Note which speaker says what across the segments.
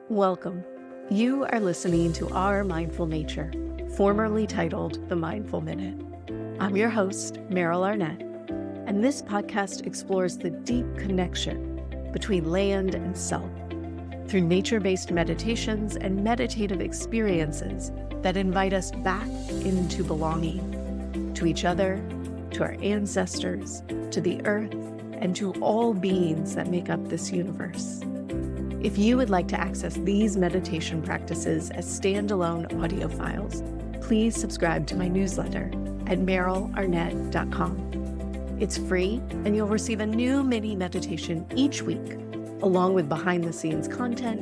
Speaker 1: Welcome. You are listening to Our Mindful Nature, formerly titled The Mindful Minute. I'm your host, Meryl Arnett, and this podcast explores the deep connection between land and self through nature-based meditations and meditative experiences that invite us back into belonging to each other, to our ancestors, to the earth, and to all beings that make up this universe. If you would like to access these meditation practices as standalone audio files, please subscribe to my newsletter at merylarnett.com. It's free, and you'll receive a new mini meditation each week, along with behind-the-scenes content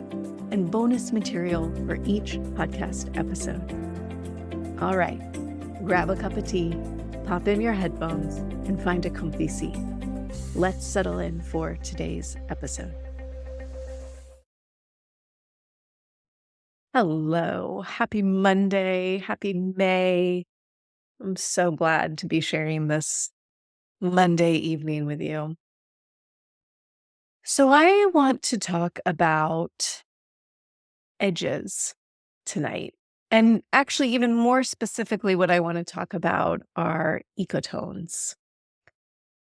Speaker 1: and bonus material for each podcast episode. All right, grab a cup of tea, pop in your headphones, and find a comfy seat. Let's settle in for today's episode. Hello, happy Monday, happy May. I'm so glad to be sharing this Monday evening with you. So I want to talk about edges tonight. And actually, even more specifically, what I want to talk about are ecotones.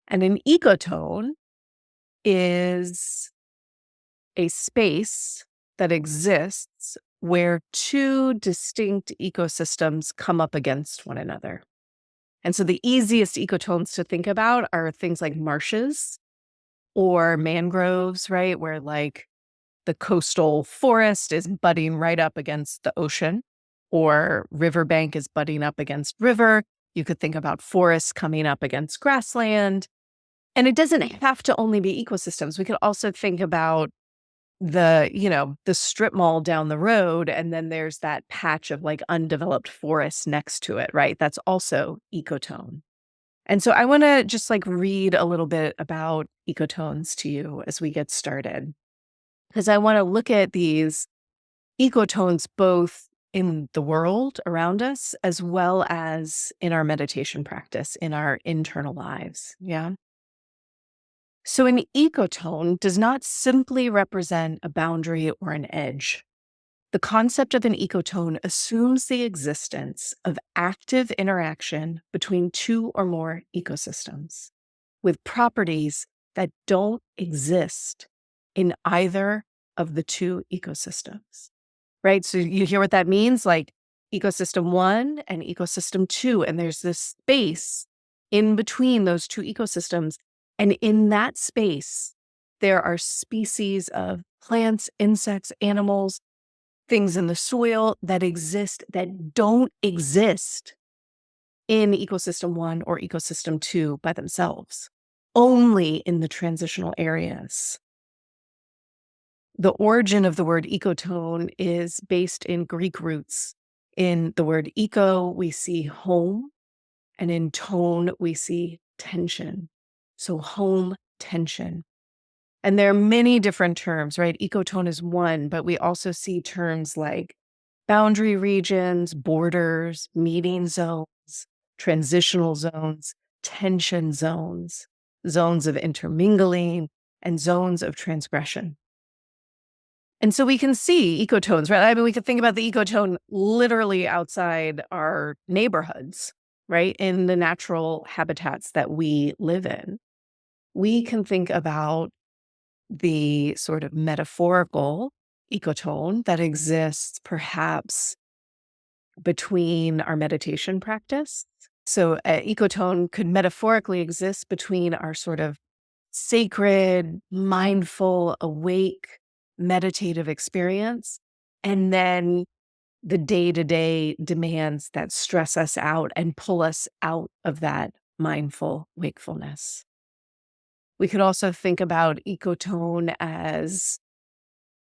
Speaker 1: And an ecotone is a space that exists where two distinct ecosystems come up against one another. And so the easiest ecotones to think about are things like marshes or mangroves, right? Where like the coastal forest is butting right up against the ocean, or riverbank is butting up against river. You could think about forests coming up against grassland. And it doesn't have to only be ecosystems. We could also think about the strip mall down the road, and then there's that patch of like undeveloped forest next to it, right? That's also ecotone. And so I want to just like read a little bit about ecotones to you as we get started, because I want to look at these ecotones both in the world around us as well as in our meditation practice, in our internal lives. Yeah. So an ecotone does not simply represent a boundary or an edge. The concept of an ecotone assumes the existence of active interaction between two or more ecosystems with properties that don't exist in either of the two ecosystems, right? So you hear what that means, like ecosystem one and ecosystem two, and there's this space in between those two ecosystems. And in that space, there are species of plants, insects, animals, things in the soil that exist that don't exist in ecosystem one or ecosystem two by themselves, only in the transitional areas. The origin of the word ecotone is based in Greek roots. In the word eco, we see home, and in tone, we see tension. So home tension. And there are many different terms, right? Ecotone is one, but we also see terms like boundary regions, borders, meeting zones, transitional zones, tension zones, zones of intermingling, and zones of transgression. And so we can see ecotones, right? I mean, we could think about the ecotone literally outside our neighborhoods, right? In the natural habitats that we live in. We can think about the sort of metaphorical ecotone that exists perhaps between our meditation practice. So an ecotone could metaphorically exist between our sort of sacred, mindful, awake, meditative experience, and then the day-to-day demands that stress us out and pull us out of that mindful wakefulness. We could also think about ecotone as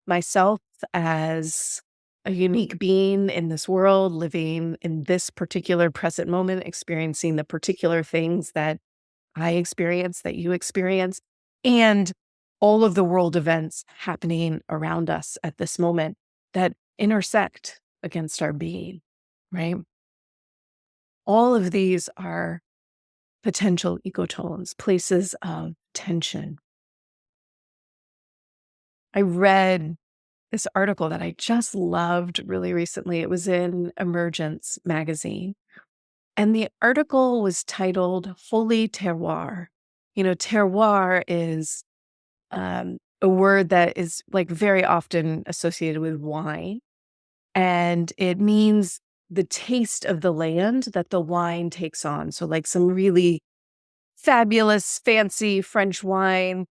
Speaker 1: myself as a unique being in this world, living in this particular present moment, experiencing the particular things that I experience, that you experience, and all of the world events happening around us at this moment that intersect against our being, right? All of these are potential ecotones, places of tension. I read this article that I just loved really recently. It was in Emergence magazine, and the article was titled Holy Terroir. Terroir is a word that is like very often associated with wine, and it means the taste of the land that the wine takes on. So, like some really fabulous, fancy French wine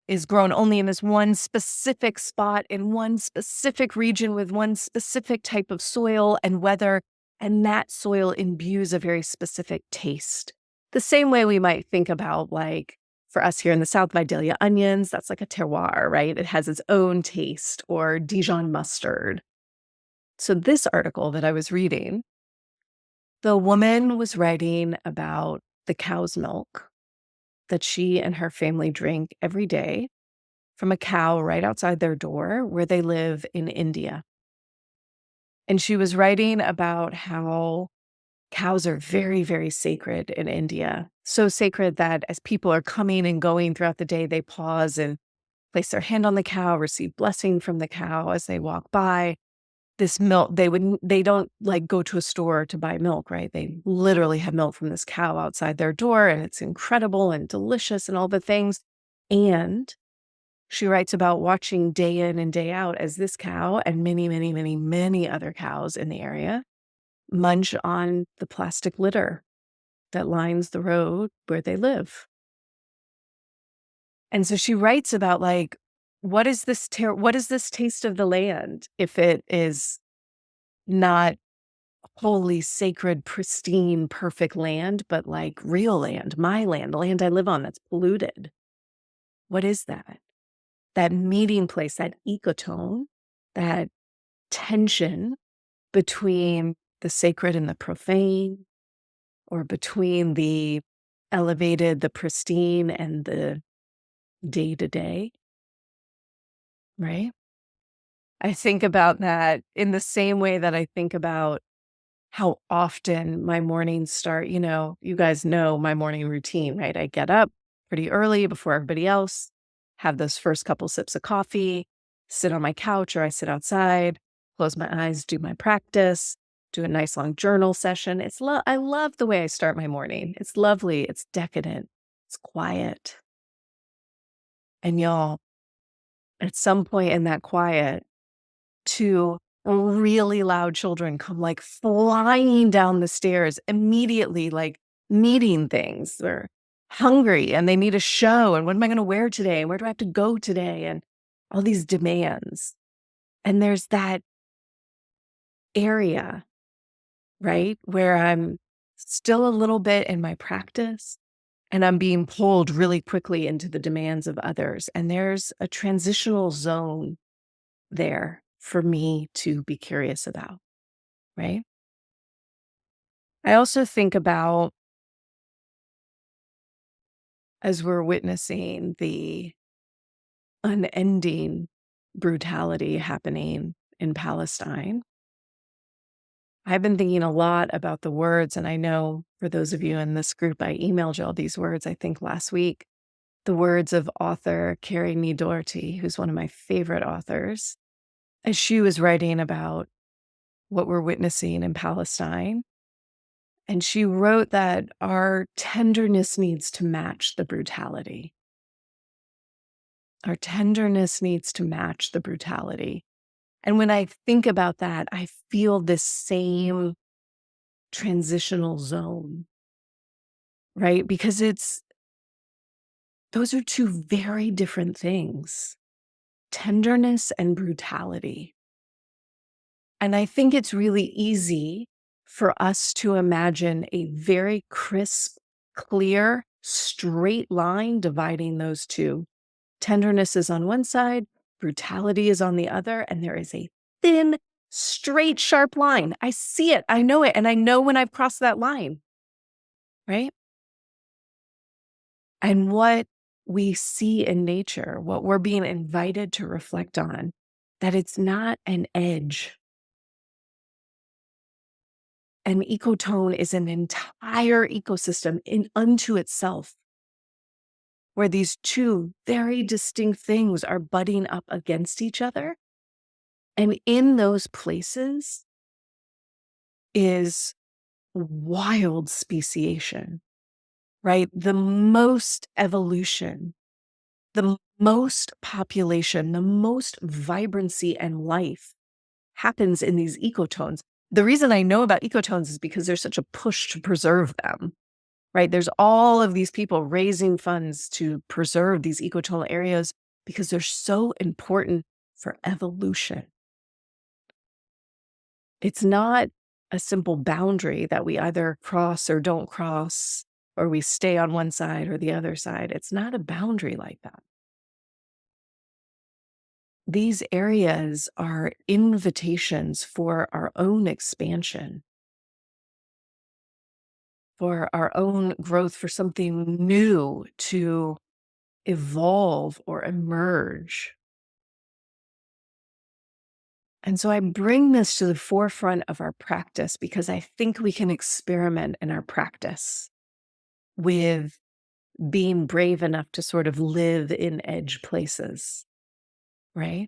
Speaker 1: is grown only in this one specific spot in one specific region with one specific type of soil and weather, and that soil imbues a very specific taste. The same way we might think about, like, for us here in the South, Vidalia onions, that's like a terroir, right? It has its own taste, or Dijon mustard. So, this article that I was reading, the woman was writing about the cow's milk that she and her family drink every day from a cow right outside their door where they live in India. And she was writing about how cows are very, very sacred in India. So sacred that as people are coming and going throughout the day, they pause and place their hand on the cow, receive blessing from the cow as they walk by. This milk, they don't like go to a store to buy milk, right? They literally have milk from this cow outside their door, and it's incredible and delicious and all the things. And she writes about watching day in and day out as this cow and many, many, many, many other cows in the area munch on the plastic litter that lines the road where they live. And so she writes about, like, what is this taste of the land if it is not holy, sacred, pristine, perfect land, but like real land, my land, the land I live on that's polluted? What is that? That meeting place, that ecotone, that tension between the sacred and the profane, or between the elevated, the pristine, and the day to day, right? I think about that in the same way that I think about how often my mornings start. You guys know my morning routine, right? I get up pretty early before everybody else, have those first couple sips of coffee, sit on my couch or I sit outside, close my eyes, do my practice, do a nice long journal session. I love the way I start my morning. It's lovely, it's decadent, it's quiet. And y'all, at some point in that quiet, two really loud children come like flying down the stairs immediately, like needing things. They're hungry and they need a show. And what am I going to wear today? And where do I have to go today? And all these demands. And there's that area, right, where I'm still a little bit in my practice and I'm being pulled really quickly into the demands of others. And there's a transitional zone there for me to be curious about, right? I also think about, as we're witnessing the unending brutality happening in Palestine, I've been thinking a lot about the words, and I know for those of you in this group, I emailed you all these words, I think last week, the words of author Carrie Nee Doherty, who's one of my favorite authors, as she was writing about what we're witnessing in Palestine. And she wrote that our tenderness needs to match the brutality. Our tenderness needs to match the brutality. And when I think about that, I feel this same transitional zone, right? Because those are two very different things, tenderness and brutality. And I think it's really easy for us to imagine a very crisp, clear, straight line dividing those two. Tenderness is on one side, brutality is on the other, and there is a thin, straight, sharp line. I see it, I know it, and I know when I've crossed that line, right? And what we see in nature, what we're being invited to reflect on, that it's not an edge. An ecotone is an entire ecosystem in unto itself, where these two very distinct things are butting up against each other. And in those places is wild speciation, right? The most evolution, the most population, the most vibrancy and life happens in these ecotones. The reason I know about ecotones is because there's such a push to preserve them, right? There's all of these people raising funds to preserve these ecotonal areas because they're so important for evolution. It's not a simple boundary that we either cross or don't cross, or we stay on one side or the other side. It's not a boundary like that. These areas are invitations for our own expansion, for our own growth, for something new to evolve or emerge. And so I bring this to the forefront of our practice because I think we can experiment in our practice with being brave enough to sort of live in edge places, right?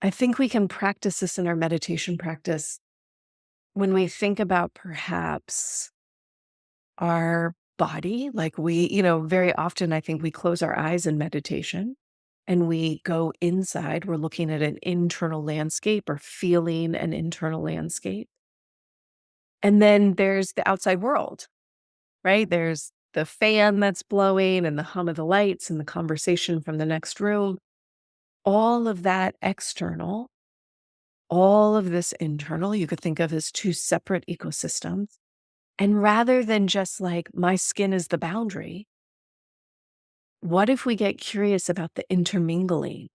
Speaker 1: I think we can practice this in our meditation practice when we think about perhaps our body. Like very often I think we close our eyes in meditation and we go inside. We're looking at an internal landscape or feeling an internal landscape. And then there's the outside world, right? There's the fan that's blowing and the hum of the lights and the conversation from the next room. All of that external, all of this internal, you could think of as two separate ecosystems. And rather than just like my skin is the boundary, what if we get curious about the intermingling?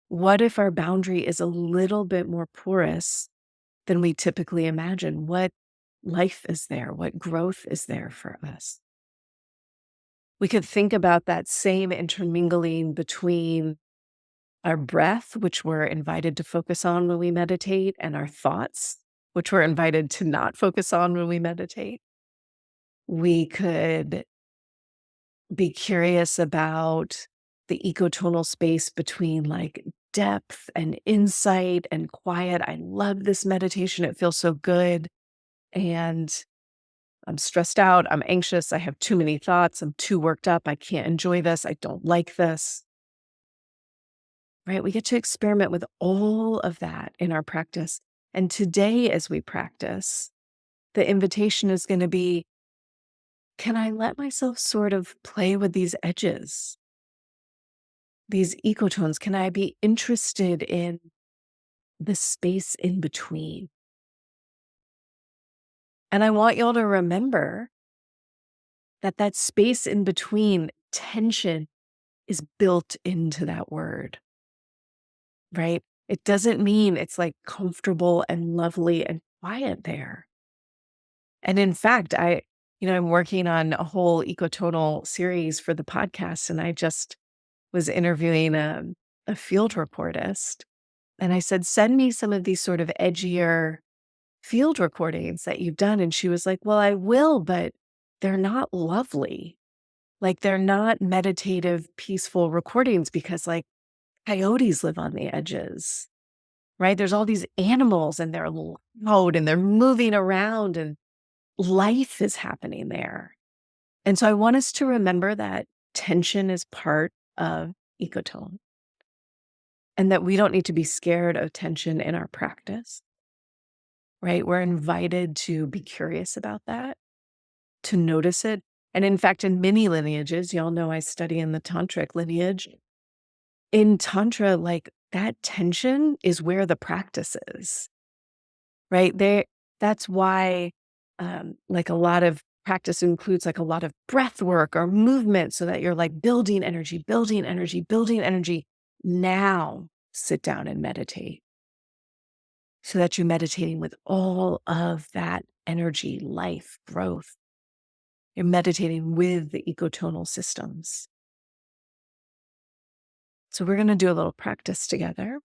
Speaker 1: What if our boundary is a little bit more porous than we typically imagine? What life is there? What growth is there for us? We could think about that same intermingling between our breath, which we're invited to focus on when we meditate, and our thoughts, which we're invited to not focus on when we meditate. We could be curious about the ecotonal space between like depth and insight and quiet. I love this meditation. It feels so good. And I'm stressed out. I'm anxious. I have too many thoughts. I'm too worked up. I can't enjoy this. I don't like this. Right? We get to experiment with all of that in our practice. And today, as we practice, the invitation is going to be, can I let myself sort of play with these edges, these ecotones? Can I be interested in the space in between? And I want y'all to remember that that space in between, tension, is built into that word, right? It doesn't mean it's like comfortable and lovely and quiet there. And in fact, I'm working on a whole ecotonal series for the podcast, and I just was interviewing a field reportist. And I said, send me some of these sort of edgier field recordings that you've done. And she was like, well, I will, but they're not lovely. Like they're not meditative, peaceful recordings because like coyotes live on the edges, right? There's all these animals and they're loud and they're moving around and life is happening there. And so I want us to remember that tension is part of ecotone and that we don't need to be scared of tension in our practice, right? We're invited to be curious about that, to notice it. And in fact, in many lineages, y'all know I study in the tantric lineage. In tantra, like that tension is where the practice is, right? That's why like a lot of practice includes like a lot of breath work or movement so that you're like building energy, building energy, building energy. Now sit down and meditate so that you're meditating with all of that energy, life, growth. You're meditating with the ecotonal systems. So we're going to do a little practice together.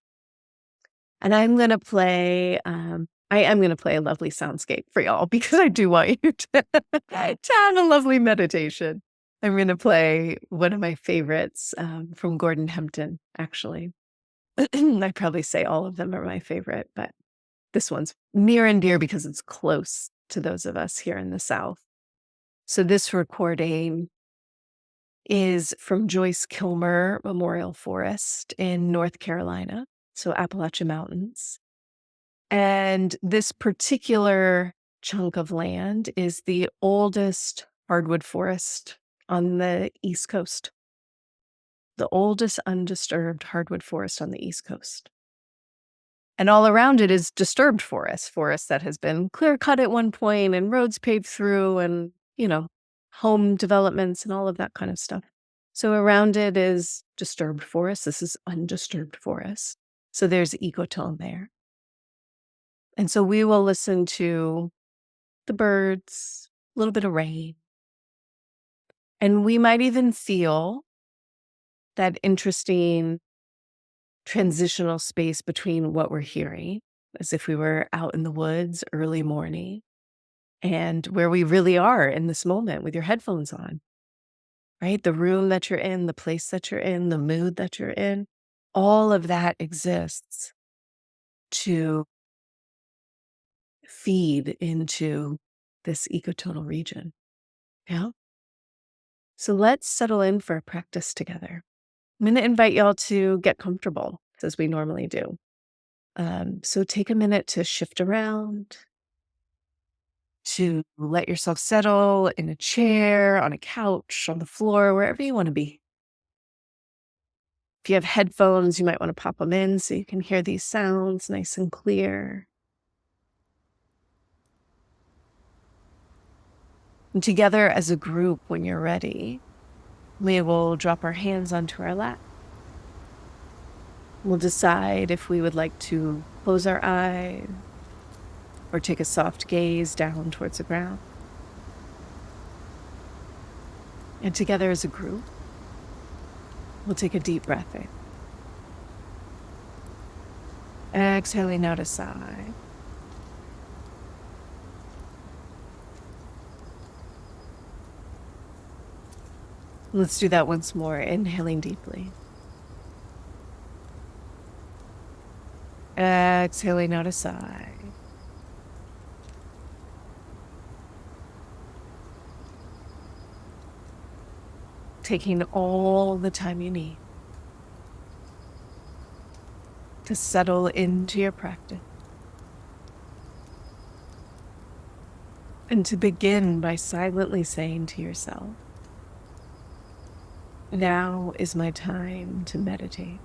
Speaker 1: And I'm going to play, I am going to play a lovely soundscape for y'all because I do want you to have a lovely meditation. I'm going to play one of my favorites from Gordon Hempton, actually. I'd probably say all of them are my favorite, but this one's near and dear because it's close to those of us here in the South. So this recording is from Joyce Kilmer Memorial Forest in North Carolina, so Appalachian Mountains. And this particular chunk of land is the oldest hardwood forest on the East Coast, the oldest undisturbed hardwood forest on the East Coast. And all around it is disturbed forest that has been clear cut at one point and roads paved through and, home developments and all of that kind of stuff. So around it is disturbed forest. This is undisturbed forest. So there's ecotone there. And so we will listen to the birds, a little bit of rain. And we might even feel that interesting transitional space between what we're hearing, as if we were out in the woods early morning, and where we really are in this moment with your headphones on, right? The room that you're in, the place that you're in, the mood that you're in, all of that exists to feed into this ecotonal region. Yeah. So let's settle in for a practice together. I'm going to invite y'all to get comfortable as we normally do. So take a minute to shift around, to let yourself settle in a chair, on a couch, on the floor, wherever you want to be. If you have headphones, you might want to pop them in so you can hear these sounds nice and clear. And together as a group, when you're ready, we will drop our hands onto our lap. We'll decide if we would like to close our eyes or take a soft gaze down towards the ground. And together as a group, we'll take a deep breath in. Exhaling out a sigh. Let's do that once more, inhaling deeply. Exhaling out a sigh. Taking all the time you need to settle into your practice. And to begin by silently saying to yourself, now is my time to meditate.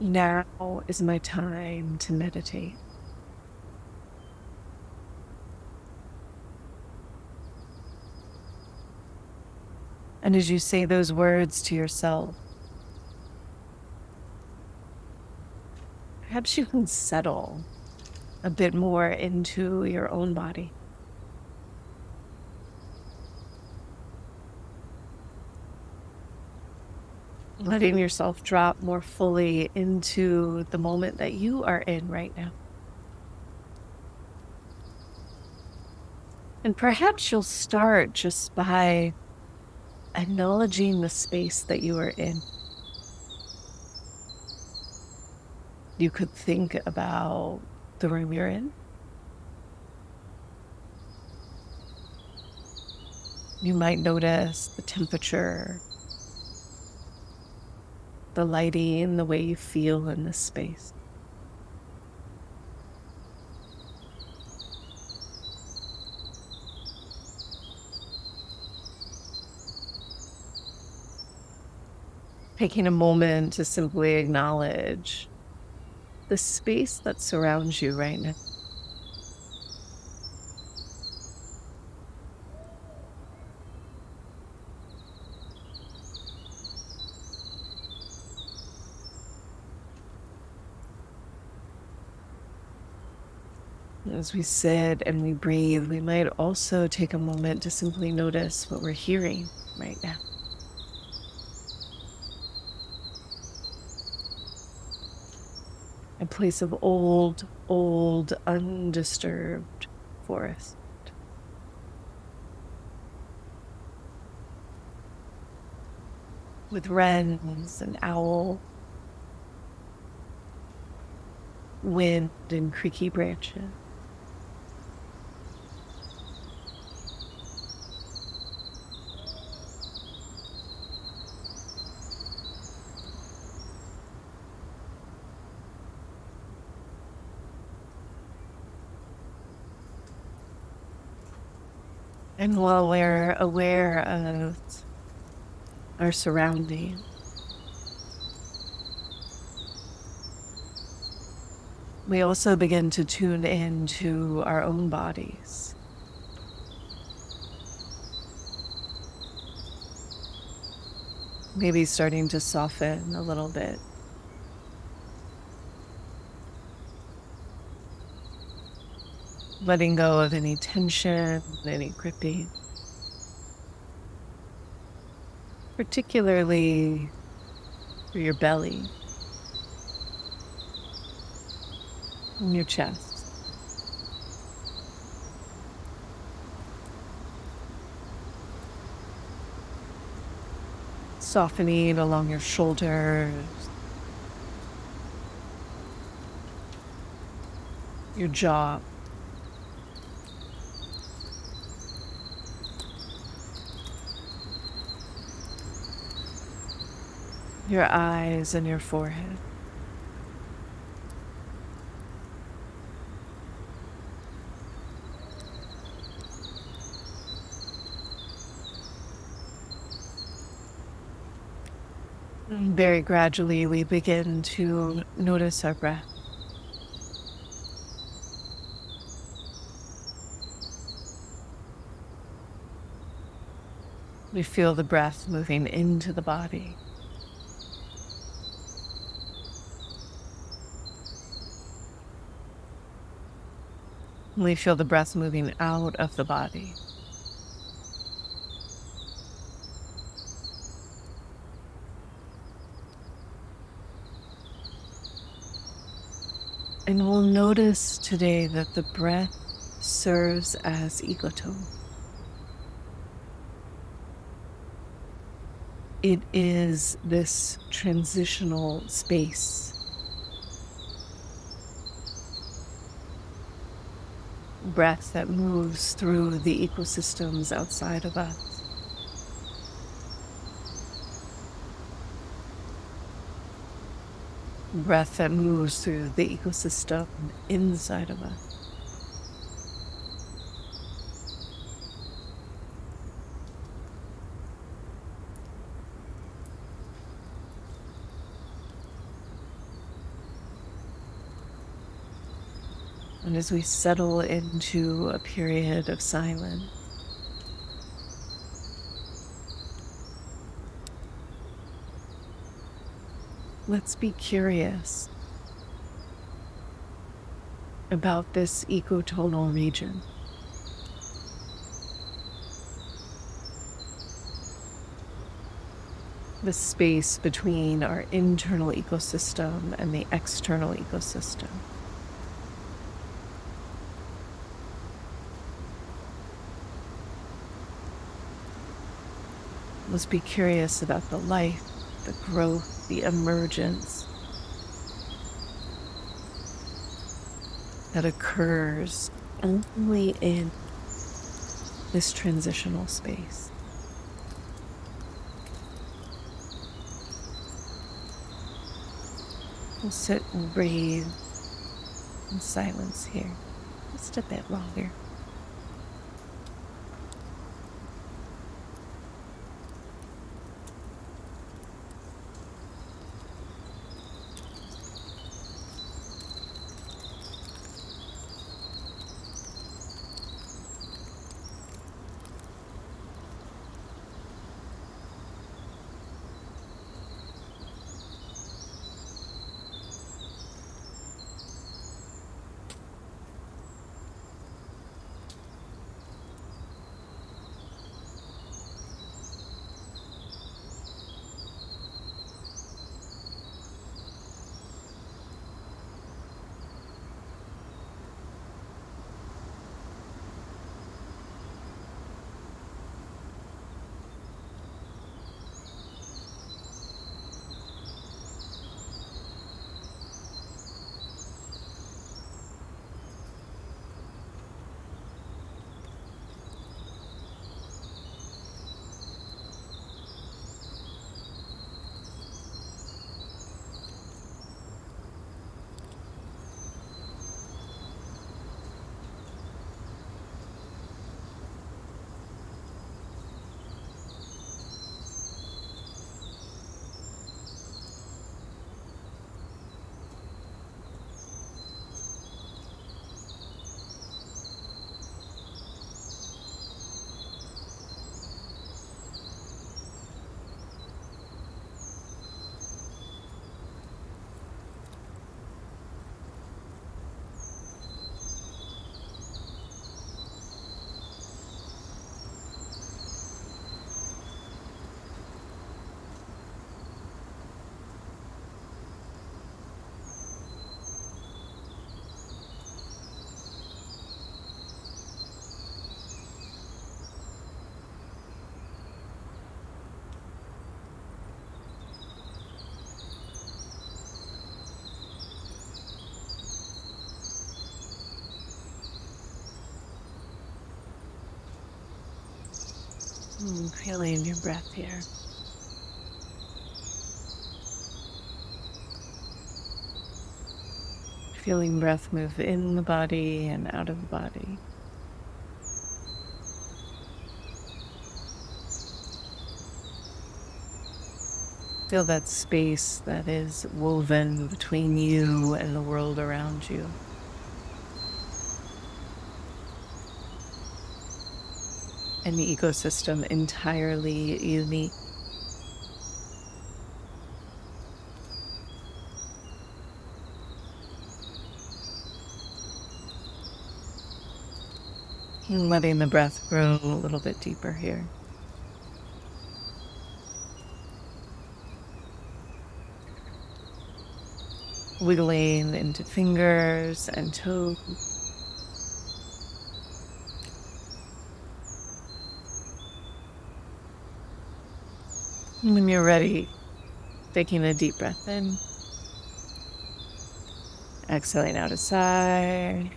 Speaker 1: Now is my time to meditate. And as you say those words to yourself, perhaps you can settle a bit more into your own body. Letting yourself drop more fully into the moment that you are in right now. And perhaps you'll start just by acknowledging the space that you are in. You could think about the room you're in. You might notice the temperature, the lighting, the way you feel in this space. Taking a moment to simply acknowledge the space that surrounds you right now. As we sit and we breathe, we might also take a moment to simply notice what we're hearing right now. A place of old, undisturbed forest. with wrens and owl, wind and creaky branches. And while we're aware of our surroundings, we also begin to tune into our own bodies. Maybe starting to soften a little bit. Letting go of any tension, any gripping. Particularly through your belly and your chest. Softening along your shoulders, your jaw, your eyes and your forehead. And very gradually, we begin to notice our breath. We feel the breath moving into the body. We feel the breath moving out of the body. And we'll notice today that the breath serves as ecotone. It is this transitional space. Breath that moves through the ecosystems outside of us. Breath that moves through the ecosystem inside of us. And as we settle into a period of silence, let's be curious about this ecotonal region. The space between our internal ecosystem and the external ecosystem. Let's be curious about the life, the growth, the emergence that occurs only in this transitional space. We'll sit and breathe in silence here, just a bit longer. Feeling your breath here. Feeling breath move in the body and out of the body. Feel that space that is woven between you and the world around you. An ecosystem entirely unique. And letting the breath grow a little bit deeper here. Wiggling into fingers and toes. And when you're ready, taking a deep breath in, exhaling out a sigh.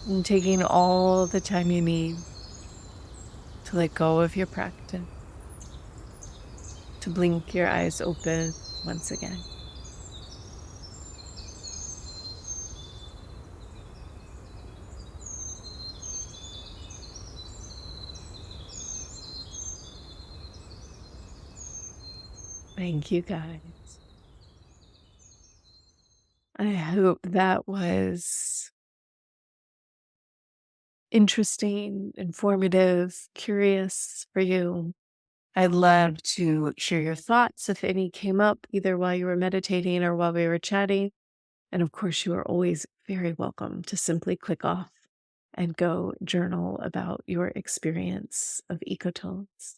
Speaker 1: And taking all the time you need to let go of your practice, to blink your eyes open once again. Thank you, guys. I hope that was interesting, informative, curious for you. I'd love to share your thoughts if any came up, either while you were meditating or while we were chatting. And of course, you are always very welcome to simply click off and go journal about your experience of ecotones.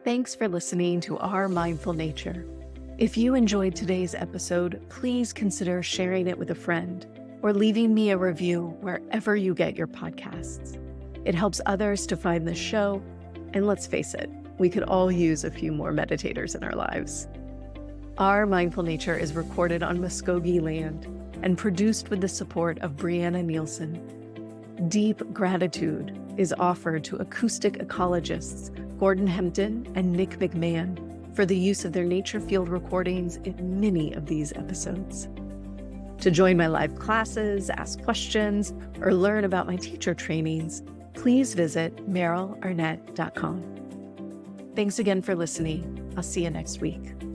Speaker 1: Thanks for listening to Our Mindful Nature. If you enjoyed today's episode, please consider sharing it with a friend or leaving me a review wherever you get your podcasts. It helps others to find the show, and let's face it, we could all use a few more meditators in our lives. Our Mindful Nature is recorded on Muskogee land and produced with the support of Brianna Nielsen. Deep gratitude is offered to acoustic ecologists Gordon Hempton and Nick McMahon for the use of their nature field recordings in many of these episodes. To join my live classes, ask questions, or learn about my teacher trainings, please visit merylarnett.com. Thanks again for listening. I'll see you next week.